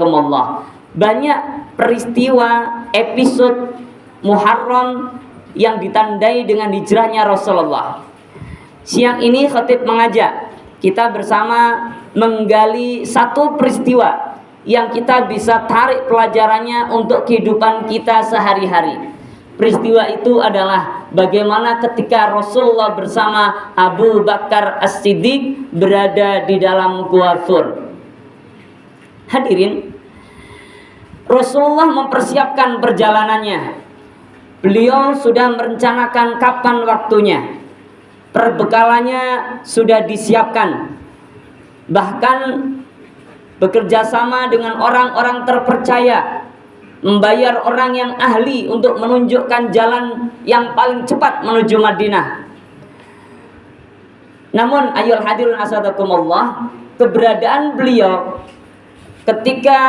asadakumullah. Banyak peristiwa episode Muharram yang ditandai dengan hijrahnya Rasulullah. Siang ini khatib mengajak kita bersama menggali satu peristiwa yang kita bisa tarik pelajarannya untuk kehidupan kita sehari-hari. Peristiwa itu adalah bagaimana ketika Rasulullah bersama Abu Bakar As-Siddiq berada di dalam Gua Thur. Hadirin, Rasulullah mempersiapkan perjalanannya. Beliau sudah merencanakan kapan waktunya. Perbekalannya sudah disiapkan. Bahkan bekerja sama dengan orang-orang terpercaya, membayar orang yang ahli untuk menunjukkan jalan yang paling cepat menuju Madinah. Namun ayyuhal hadirun asadakumullah, keberadaan beliau ketika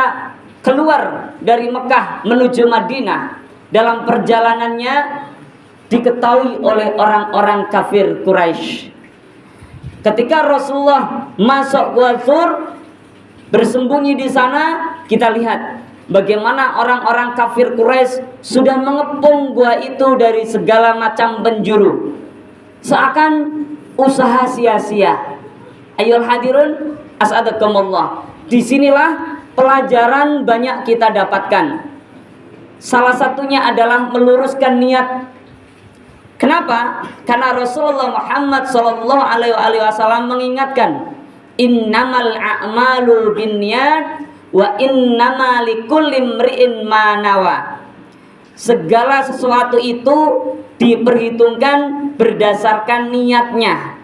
keluar dari Mekah menuju Madinah dalam perjalanannya diketahui oleh orang-orang kafir Quraisy. Ketika Rasulullah masuk Gua Thur, bersembunyi di sana, kita lihat bagaimana orang-orang kafir Quraisy sudah mengepung gua itu dari segala macam penjuru, seakan usaha sia-sia. Ayyuhal hadirun as'adakumullah. Disinilah pelajaran banyak kita dapatkan. Salah satunya adalah meluruskan niat. Kenapa? Karena Rasulullah Muhammad SAW mengingatkan, innamal a'malu binniyat wa innama likulli imri'in ma nawa. Segala sesuatu itu diperhitungkan berdasarkan niatnya.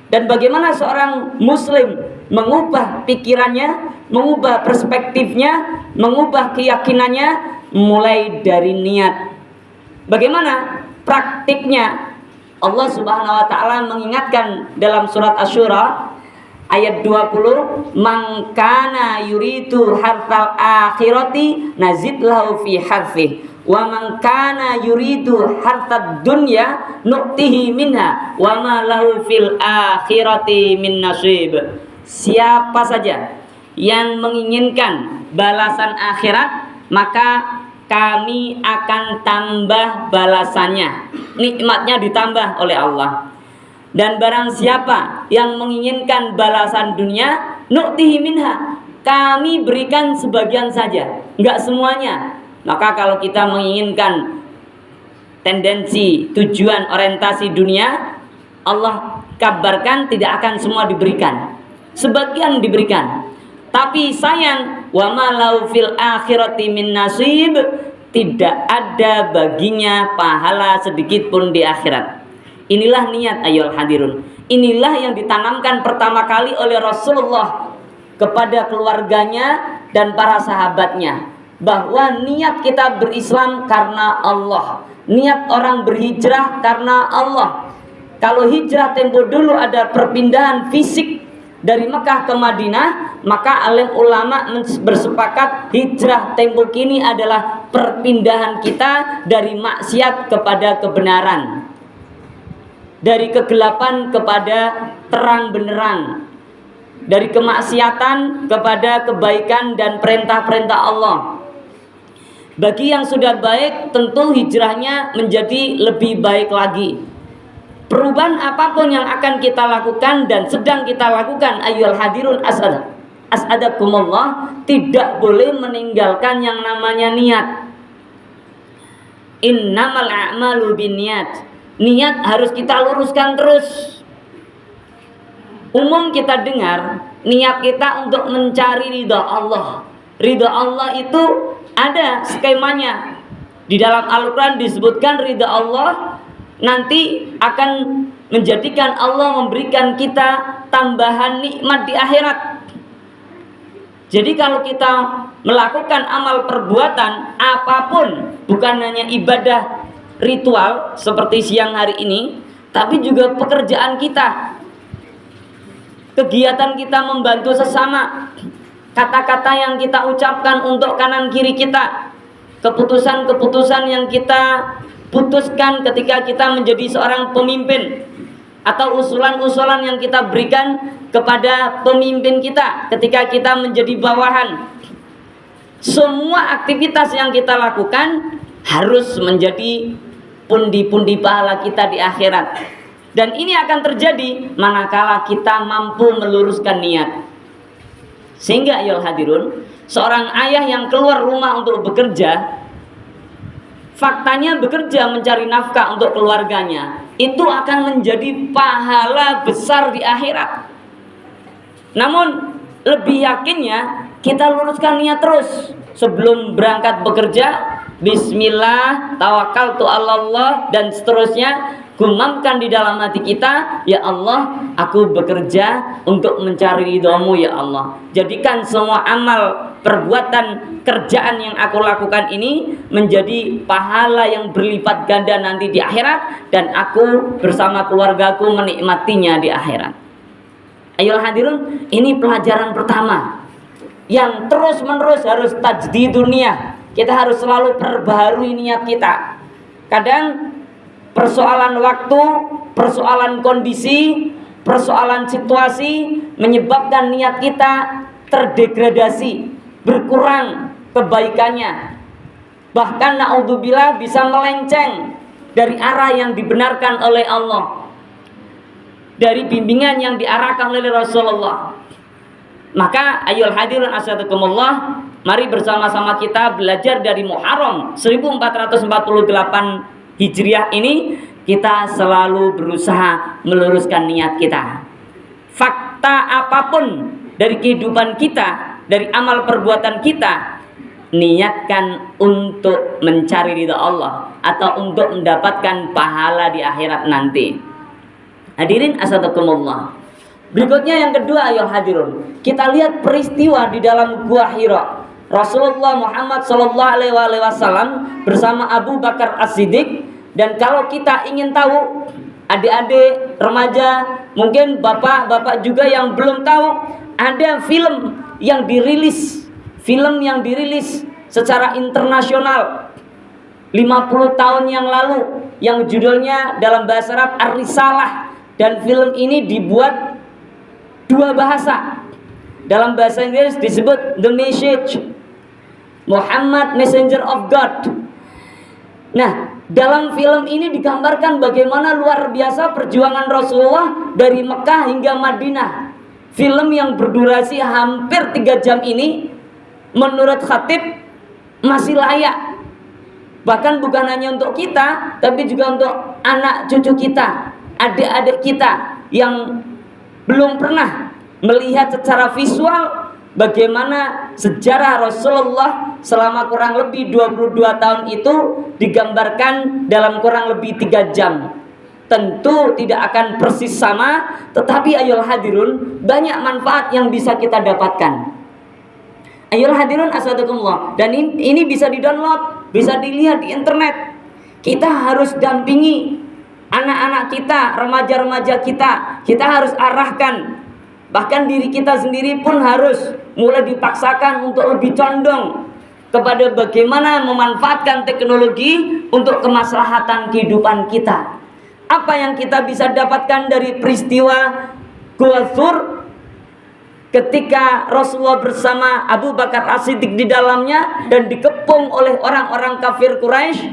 Dan bagaimana seorang muslim mengubah pikirannya, mengubah perspektifnya, mengubah keyakinannya mulai dari niat. Bagaimana praktiknya? Allah Subhanahu wa taala mengingatkan dalam surat Asy-Syura ayat 20, man kana yuridu harthal akhirati nazid lahu fi harthih wa man kana yuridu harthad dunya nu'tihi minha wa ma lahu fil akhirati min nasib. Siapa saja yang menginginkan balasan akhirat, maka kami akan tambah balasannya, nikmatnya ditambah oleh Allah. Dan barang siapa yang menginginkan balasan dunia, nu'tihi minha, kami berikan sebagian saja, enggak semuanya. Maka kalau kita menginginkan tendensi, tujuan, orientasi dunia, Allah kabarkan tidak akan semua diberikan, sebagian diberikan. Tapi sayang, wa ma lahu fil akhirati min nasib, tidak ada baginya pahala sedikit pun di akhirat. Inilah niat ayyuhal hadirun. Inilah yang ditanamkan pertama kali oleh Rasulullah kepada keluarganya dan para sahabatnya, bahwa niat kita berislam karena Allah, niat orang berhijrah karena Allah. Kalau hijrah tempo dulu ada perpindahan fisik dari Mekah ke Madinah, maka alim ulama bersepakat hijrah tempo kini adalah perpindahan kita dari maksiat kepada kebenaran, dari kegelapan kepada terang benderang, dari kemaksiatan kepada kebaikan dan perintah-perintah Allah. Bagi yang sudah baik, tentu hijrahnya menjadi lebih baik lagi. Perubahan apapun yang akan kita lakukan dan sedang kita lakukan ayyuhal hadirun as'adakumullah, tidak boleh meninggalkan yang namanya niat. Innamal a'malu binniyat. Niat harus kita luruskan terus. Umum kita dengar niat kita untuk mencari ridha Allah. Ridha Allah itu ada skemanya. Di dalam Al-Quran disebutkan ridha Allah nanti akan menjadikan Allah memberikan kita tambahan nikmat di akhirat. Jadi kalau kita melakukan amal perbuatan apapun, bukan hanya ibadah ritual seperti siang hari ini, tapi juga pekerjaan kita, kegiatan kita membantu sesama, kata-kata yang kita ucapkan untuk kanan kiri kita, keputusan-keputusan yang kita putuskan ketika kita menjadi seorang pemimpin, atau usulan-usulan yang kita berikan kepada pemimpin kita ketika kita menjadi bawahan. semua aktivitas yang kita lakukan harus menjadi pundi-pundi pahala kita di akhirat. Dan ini akan terjadi manakala kita mampu meluruskan niat. Sehingga ayo hadirun, seorang ayah yang keluar rumah untuk bekerja, faktanya bekerja mencari nafkah untuk keluarganya, itu akan menjadi pahala besar di akhirat. Namun lebih yakinnya kita luruskan niat terus sebelum berangkat bekerja. Bismillah, tawakkaltu 'alallah, dan seterusnya. Gumamkan di dalam hati kita, ya Allah, aku bekerja untuk mencari ridhamu ya Allah. Jadikan semua amal, perbuatan, kerjaan yang aku lakukan ini menjadi pahala yang berlipat ganda nanti di akhirat, dan aku bersama keluargaku menikmatinya di akhirat. Ayo hadirun, ini pelajaran pertama yang terus menerus harus tajdid dunia. Kita harus selalu perbaharui niat kita. Kadang persoalan waktu, persoalan kondisi, persoalan situasi menyebabkan niat kita terdegradasi, berkurang kebaikannya. Bahkan naudzubillah bisa melenceng dari arah yang dibenarkan oleh Allah, dari bimbingan yang diarahkan oleh Rasulullah. Maka ayyuhal hadirun asyhadakumullah, mari bersama-sama kita belajar dari Muharram 1448 Hijriah ini, kita selalu berusaha meluruskan niat kita. Fakta apapun dari kehidupan kita, dari amal perbuatan kita, niatkan untuk mencari ridha Allah atau untuk mendapatkan pahala di akhirat nanti. Hadirin asadakumullah. Berikutnya yang kedua, ayo hadirun, kita lihat peristiwa di dalam Gua Hira. Rasulullah Muhammad SAW bersama Abu Bakar As-Siddiq. Dan kalau kita ingin tahu, adik-adik remaja, mungkin bapak-bapak juga yang belum tahu, ada film yang dirilis secara internasional 50 tahun yang lalu, yang judulnya dalam bahasa Arab Ar-Risalah. Dan film ini dibuat dua bahasa. Dalam bahasa Inggris disebut The Message, Muhammad Messenger of God. Nah, dalam film ini digambarkan bagaimana luar biasa perjuangan Rasulullah dari Mekah hingga Madinah. Film yang berdurasi hampir 3 jam ini menurut khatib masih layak. Bahkan bukan hanya untuk kita, tapi juga untuk anak cucu kita, adik-adik kita yang belum pernah melihat secara visual bagaimana sejarah Rasulullah selama kurang lebih 22 tahun itu digambarkan dalam kurang lebih 3 jam. Tentu tidak akan persis sama, tetapi ayolah hadirun, banyak manfaat yang bisa kita dapatkan. Ayolah hadirun asadakumullah. Dan ini bisa di-download, bisa dilihat di internet. Kita harus dampingi anak-anak kita, remaja-remaja kita. Kita harus arahkan. Bahkan diri kita sendiri pun harus mulai dipaksakan untuk lebih condong kepada bagaimana memanfaatkan teknologi untuk kemaslahatan kehidupan kita. Apa yang kita bisa dapatkan dari peristiwa Gua Thur ketika Rasulullah bersama Abu Bakar As-Siddiq di dalamnya dan dikepung oleh orang-orang kafir Quraisy?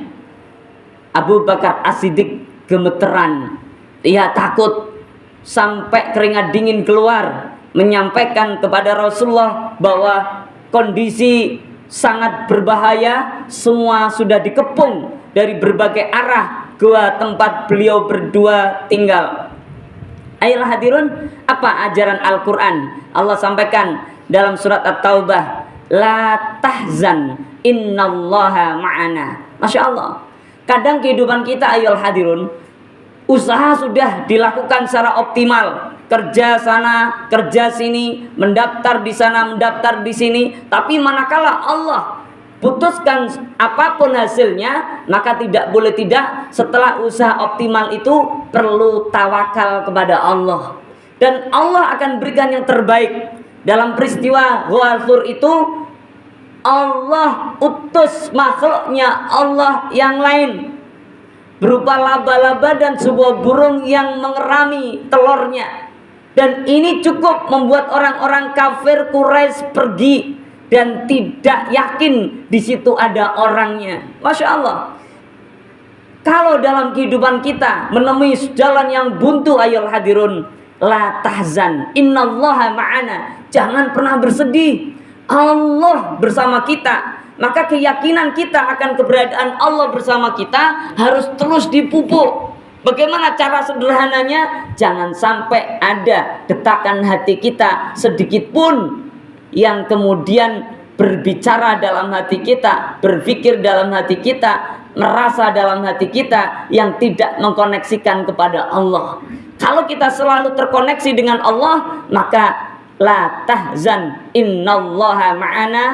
Abu Bakar As-Siddiq gemeteran, ia takut sampai keringat dingin keluar, menyampaikan kepada Rasulullah bahwa kondisi sangat berbahaya, semua sudah dikepung dari berbagai arah gua tempat beliau berdua tinggal. Ayolah hadirun, apa ajaran Al-Quran? Allah sampaikan dalam surat At-Taubah, la tahzan innallaha ma'ana. Masya Allah. Kadang kehidupan kita ayolah hadirun, usaha sudah dilakukan secara optimal, kerja sana, kerja sini, mendaftar di sana, mendaftar di sini, tapi manakala Allah putuskan apapun hasilnya, maka tidak boleh tidak, setelah usaha optimal itu perlu tawakal kepada Allah, dan Allah akan berikan yang terbaik. Dalam peristiwa Gua Thur itu Allah utus makhluknya Allah yang lain berupa laba-laba dan sebuah burung yang mengerami telurnya. Dan ini cukup membuat orang-orang kafir Quraisy pergi dan tidak yakin di situ ada orangnya. Masya Allah. Kalau dalam kehidupan kita menemui jalan yang buntu, ayolah hadirun, la tahzan, innallaha ma'ana. Jangan pernah bersedih. Allah bersama kita. Maka keyakinan kita akan keberadaan Allah bersama kita harus terus dipupuk. Bagaimana cara sederhananya? Jangan sampai ada detakan hati kita sedikit pun yang kemudian berbicara dalam hati kita, berpikir dalam hati kita, merasa dalam hati kita yang tidak mengkoneksikan kepada Allah. Kalau kita selalu terkoneksi dengan Allah, maka la tahzan, innallaha ma'ana,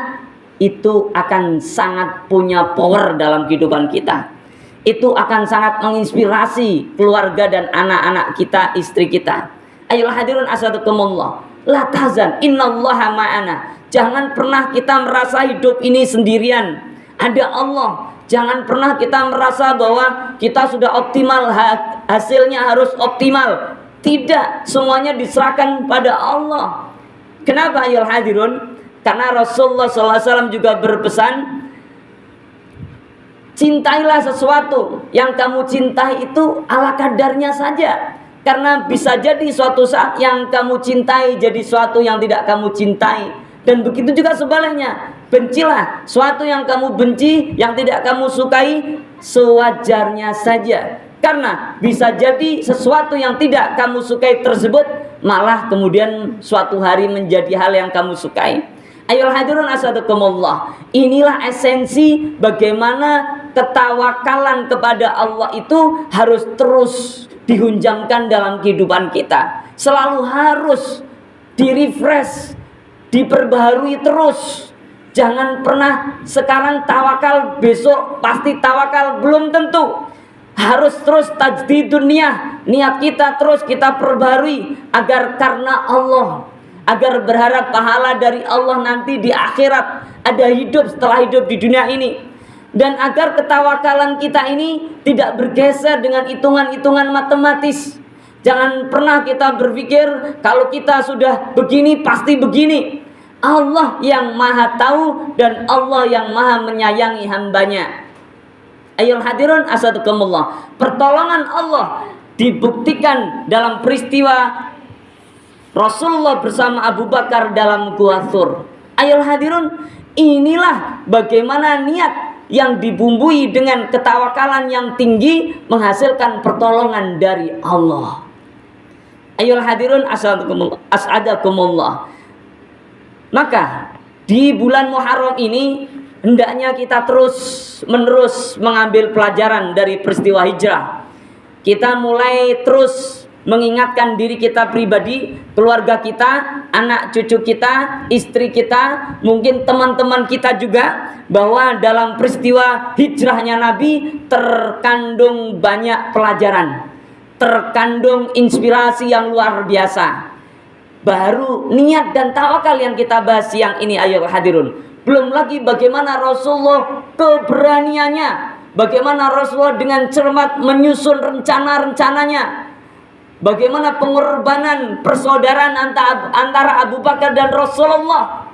itu akan sangat punya power dalam kehidupan kita. Itu akan sangat menginspirasi keluarga dan anak-anak kita, istri kita. Ayolah hadirun asadakumullah, la tahzan, innallaha ma'ana. Jangan pernah kita merasa hidup ini sendirian. Ada Allah. Jangan pernah kita merasa bahwa kita sudah optimal, hasilnya harus optimal. Tidak, semuanya diserahkan pada Allah. Kenapa ayolah hadirun? Karena Rasulullah SAW juga berpesan, cintailah sesuatu yang kamu cintai itu ala kadarnya saja. Karena bisa jadi suatu saat yang kamu cintai jadi suatu yang tidak kamu cintai. Dan begitu juga sebaliknya. Bencilah suatu yang kamu benci, yang tidak kamu sukai, sewajarnya saja. Karena bisa jadi sesuatu yang tidak kamu sukai tersebut malah kemudian suatu hari menjadi hal yang kamu sukai. Ayolah hadirun asadakumullah. Inilah esensi bagaimana ketawakalan kepada Allah itu harus terus dihunjamkan dalam kehidupan kita. Selalu harus direfresh, diperbaharui terus. Jangan pernah sekarang tawakal, besok pasti tawakal, belum tentu. Harus terus tajdidun niyah, niat kita terus kita perbaharui agar karena Allah, agar berharap pahala dari Allah nanti di akhirat, ada hidup setelah hidup di dunia ini. Dan agar ketawakalan kita ini tidak bergeser dengan hitungan-hitungan matematis. Jangan pernah kita berpikir kalau kita sudah begini pasti begini. Allah yang maha tahu dan Allah yang maha menyayangi hambanya. Ayolah hadirun asadakumullah. Pertolongan Allah dibuktikan dalam peristiwa Rasulullah bersama Abu Bakar dalam Gua Thur. Ayolah hadirun, inilah bagaimana niat yang dibumbui dengan ketawakalan yang tinggi menghasilkan pertolongan dari Allah. Ayolah hadirun as'adakumullah. Maka di bulan Muharram ini hendaknya kita terus menerus mengambil pelajaran dari peristiwa hijrah. Kita mulai terus mengingatkan diri kita pribadi, keluarga kita, anak cucu kita, istri kita, mungkin teman-teman kita juga, bahwa dalam peristiwa hijrahnya Nabi terkandung banyak pelajaran, terkandung inspirasi yang luar biasa. Baru niat dan tawakal yang kita bahas siang ini, ayo hadirun. Belum lagi bagaimana Rasulullah keberaniannya, bagaimana Rasulullah dengan cermat menyusun rencana-rencananya, bagaimana pengorbanan persaudaraan antara Abu Bakar dan Rasulullah,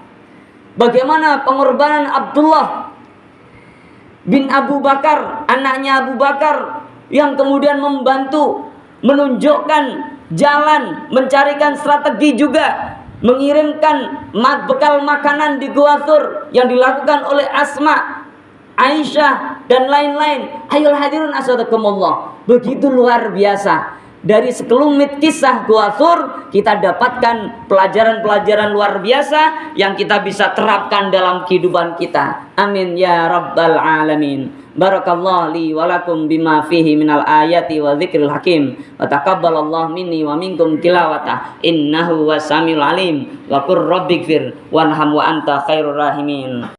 bagaimana pengorbanan Abdullah bin Abu Bakar, anaknya Abu Bakar, yang kemudian membantu menunjukkan jalan, mencarikan strategi juga, mengirimkan bekal makanan di Gua Thur yang dilakukan oleh Asma, Aisyah dan lain-lain. Ayolah hadirun asadakumullah. Begitu luar biasa. Dari sekelumit kisah Gua Thur kita dapatkan pelajaran-pelajaran luar biasa yang kita bisa terapkan dalam kehidupan kita. Amin ya rabbal alamin. Barakallahu li wa lakum bima fihi minal ayati wa dzikril hakim. Wa taqabbalallahu minni wa minkum tilawata. Innahu wasamiul alim. Wa qur rabbighfir warham wa anta khairur rahimin.